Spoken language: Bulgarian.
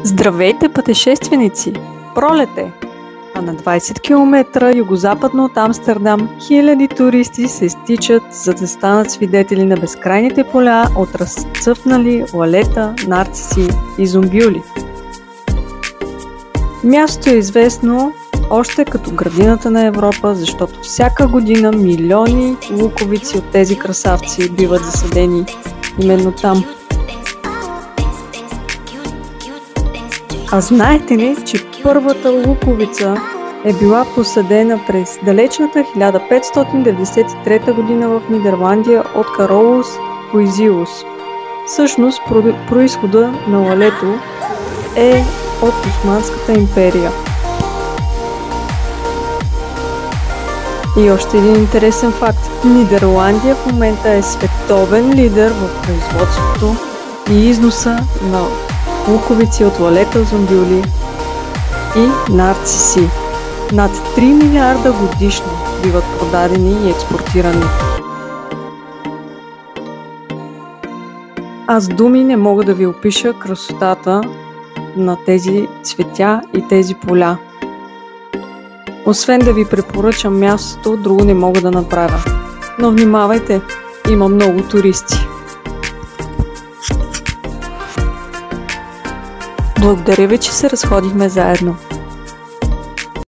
Здравейте, пътешественици! Пролет е! А на 20 км югозападно от Амстердам хиляди туристи се стичат, за да станат свидетели на безкрайните поля от разцъфнали лалета, нарциси и зомбюли. Мястото е известно още като градината на Европа, защото всяка година милиони луковици от тези красавци биват засадени именно там. А знаете ли, че първата луковица е била посадена през далечната 1593 година в Нидерландия от Каролус Куизилус? Всъщност, произхода на лалето е от Османската империя. И още един интересен факт. Нидерландия в момента е световен лидер в производството и износа на луковици от лалета, зомбюли и нарциси. Над 3 милиарда годишно биват продадени и експортирани. Аз с думи не мога да ви опиша красотата на тези цветя и тези поля. Освен да ви препоръчам мястото, друго не мога да направя. Но внимавайте, има много туристи. Благодаря ви, че се разходихме заедно.